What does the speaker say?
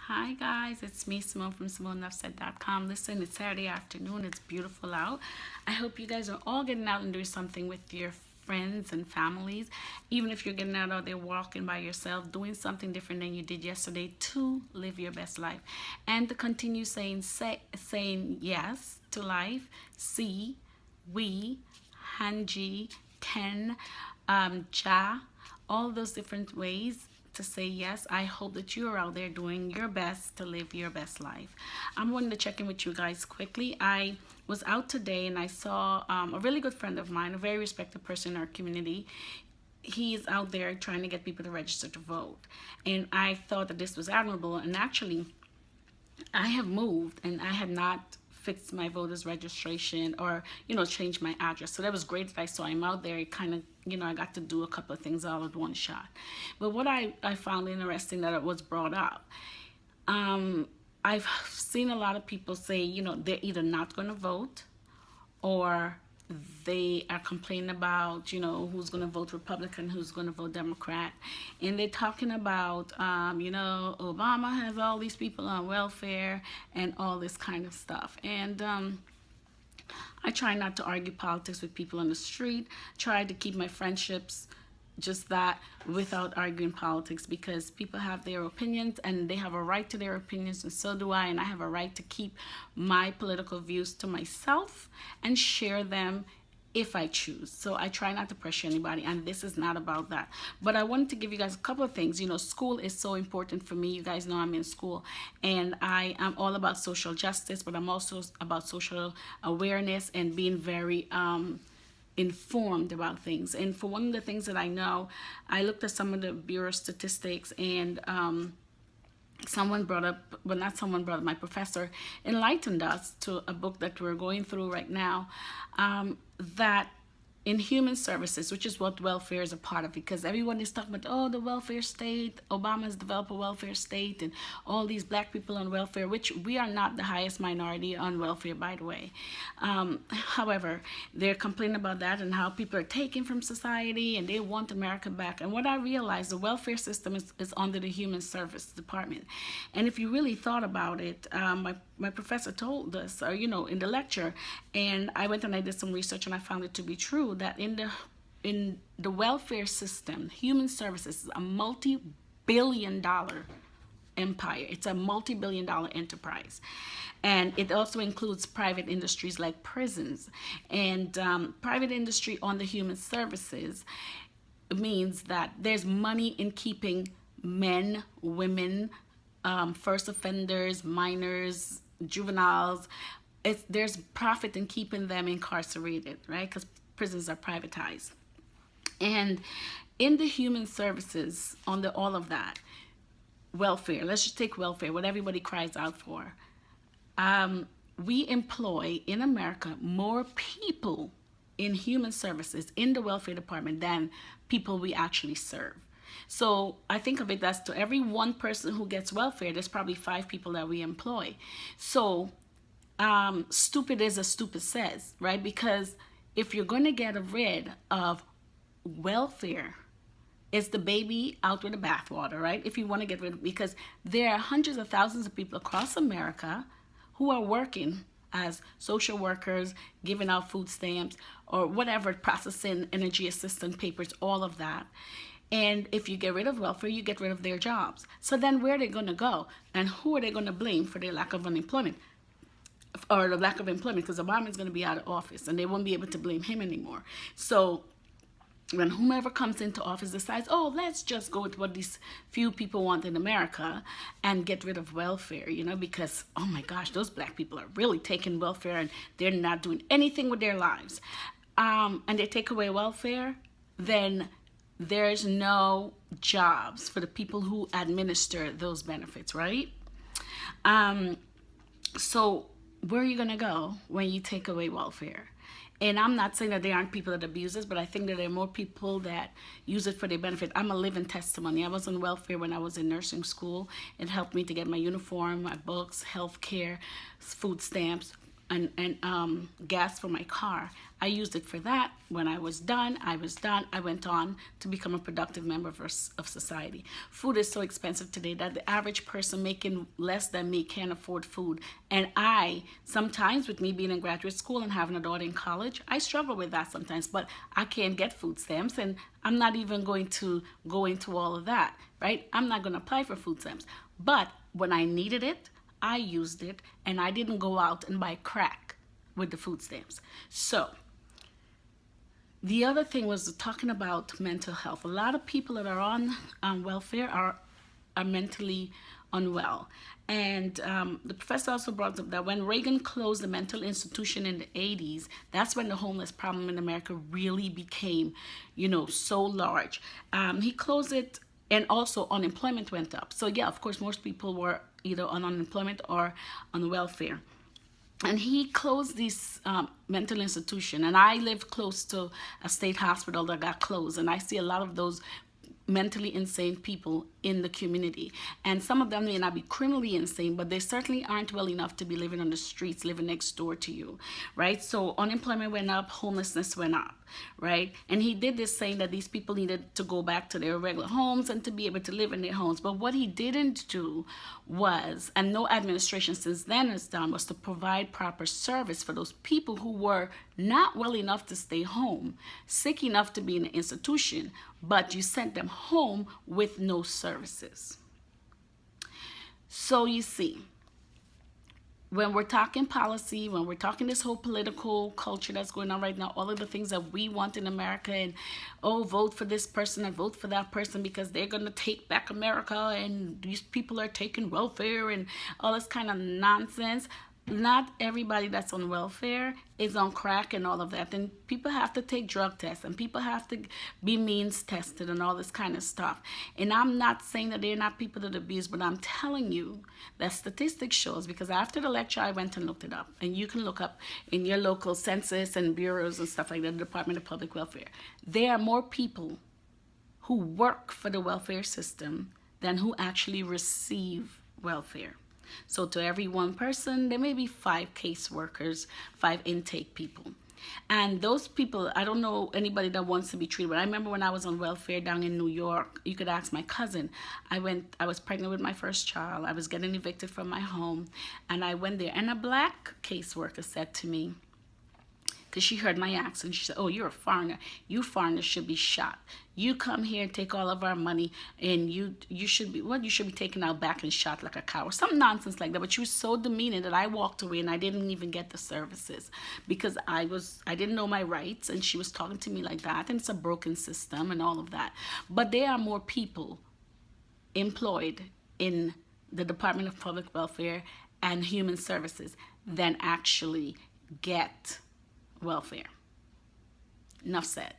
Hi guys, it's me Simone from SimoneNuffsaid.com. Listen, it's Saturday afternoon. It's beautiful out. I hope you guys are all getting out and doing something with your friends and families. Even if you're getting out there walking by yourself, doing something different than you did yesterday to live your best life. And to continue saying yes to life. See, we, Hanji, Ken, Ja, all those different ways to say yes. I hope that you're out there doing your best to live your best life. I'm wanting to check in with you guys quickly. I was out today and I saw a really good friend of mine, a very respected person in our community. He is out there trying to get people to register to vote. And I thought that this was admirable. And actually, I have moved and I had not fixed my voters registration or changed my address, so that was great that I saw him out there. It kind of, I got to do a couple of things all at one shot. But what I found interesting that it was brought up, I've seen a lot of people say they're either not going to vote or they are complaining about who's going to vote Republican, who's going to vote Democrat, and they're talking about Obama has all these people on welfare and all this kind of stuff. And I try not to argue politics with people on the street. Try to keep my friendships just that, without arguing politics, because people have their opinions and they have a right to their opinions, and so do I, and I have a right to keep my political views to myself and share them if I choose. So I try not to pressure anybody, and this is not about that. But I wanted to give you guys a couple of things. School is so important for me. You guys know I'm in school, and I am all about social justice, but I'm also about social awareness and being very informed about things. And for one of the things that I know, I looked at some of the Bureau statistics, and someone brought up, well, not someone brought up, my professor enlightened us to a book that we're going through right now, that in human services, which is what welfare is a part of, because everyone is talking about, oh, the welfare state, Obama's developed a welfare state, and all these black people on welfare, which we are not the highest minority on welfare, by the way. However, they're complaining about that and how people are taken from society and they want America back. And what I realized, the welfare system is under the Human Service Department. And if you really thought about it, my professor told us, or in the lecture, and I went and I did some research and I found it to be true, that in the welfare system, human services is a multi-billion-dollar empire. It's a multi-billion-dollar enterprise, and it also includes private industries like prisons. And private industry on the human services means that there's money in keeping men, women, first offenders, minors, juveniles. There's profit in keeping them incarcerated, right? Because prisons are privatized. And in the human services, on all of that, welfare, let's just take welfare, what everybody cries out for. We employ in America more people in human services in the welfare department than people we actually serve. So I think of it as, to every one person who gets welfare, there's probably 5 people that we employ. So stupid is as stupid says, right? Because if you're going to get rid of welfare, it's the baby out with the bathwater, right? If you want to get rid of it, because there are hundreds of thousands of people across America who are working as social workers, giving out food stamps or whatever, processing energy assistance papers, all of that. And if you get rid of welfare, you get rid of their jobs. So then where are they going to go? And who are they going to blame for their lack of unemployment? Or the lack of employment, because Obama is going to be out of office and they won't be able to blame him anymore. So when whomever comes into office decides, oh, let's just go with what these few people want in America and get rid of welfare, because, oh my gosh, those black people are really taking welfare and they're not doing anything with their lives. And they take away welfare, then there's no jobs for the people who administer those benefits, right? So where are you going to go when you take away welfare? And I'm not saying that there aren't people that abuse it, but I think that there are more people that use it for their benefit. I'm a living testimony. I was on welfare when I was in nursing school. It helped me to get my uniform, my books, health care, food stamps, and gas for my car. I used it for that. When I was done, I was done. I went on to become a productive member of society. Food is so expensive today that the average person making less than me can't afford food. And I, sometimes with me being in graduate school and having a daughter in college, I struggle with that sometimes, but I can't get food stamps, and I'm not even going to go into all of that, right? I'm not going to apply for food stamps. But when I needed it, I used it, and I didn't go out and buy crack with the food stamps. So the other thing was talking about mental health. A lot of people that are on welfare are mentally unwell. And the professor also brought up that when Reagan closed the mental institution in the 80s, that's when the homeless problem in America really became, so large. He closed it, and also unemployment went up. So yeah, of course, most people were either on unemployment or on welfare. And he closed this mental institution. And I live close to a state hospital that got closed. And I see a lot of those mentally insane people in the community. And some of them may not be criminally insane, but they certainly aren't well enough to be living on the streets, living next door to you, right? So unemployment went up, homelessness went up, right? And he did this saying that these people needed to go back to their regular homes and to be able to live in their homes. But what he didn't do was, and no administration since then has done, was to provide proper service for those people who were not well enough to stay home, sick enough to be in an institution, but you sent them home with no services. So you see, when we're talking policy, when we're talking this whole political culture that's going on right now, all of the things that we want in America, and vote for this person and vote for that person because they're going to take back America, and these people are taking welfare and all this kind of nonsense. Not everybody that's on welfare is on crack and all of that. And people have to take drug tests, and people have to be means tested and all this kind of stuff. And I'm not saying that they're not people that abuse, but I'm telling you that statistics shows, because after the lecture I went and looked it up, and you can look up in your local census and bureaus and stuff like that, the Department of Public Welfare, there are more people who work for the welfare system than who actually receive welfare. So to every one person, there may be 5 caseworkers, 5 intake people. And those people, I don't know anybody that wants to be treated. But I remember when I was on welfare down in New York, you could ask my cousin. I was pregnant with my first child. I was getting evicted from my home. And I went there. And a black caseworker said to me, because she heard my accent, she said, "Oh, you're a foreigner. You foreigners should be shot. You come here and take all of our money, and you should be taken out back and shot like a cow," or some nonsense like that. But she was so demeaning that I walked away, and I didn't even get the services because I didn't know my rights, and she was talking to me like that, and it's a broken system and all of that. But there are more people employed in the Department of Public Welfare and Human Services than actually get welfare. Enough said.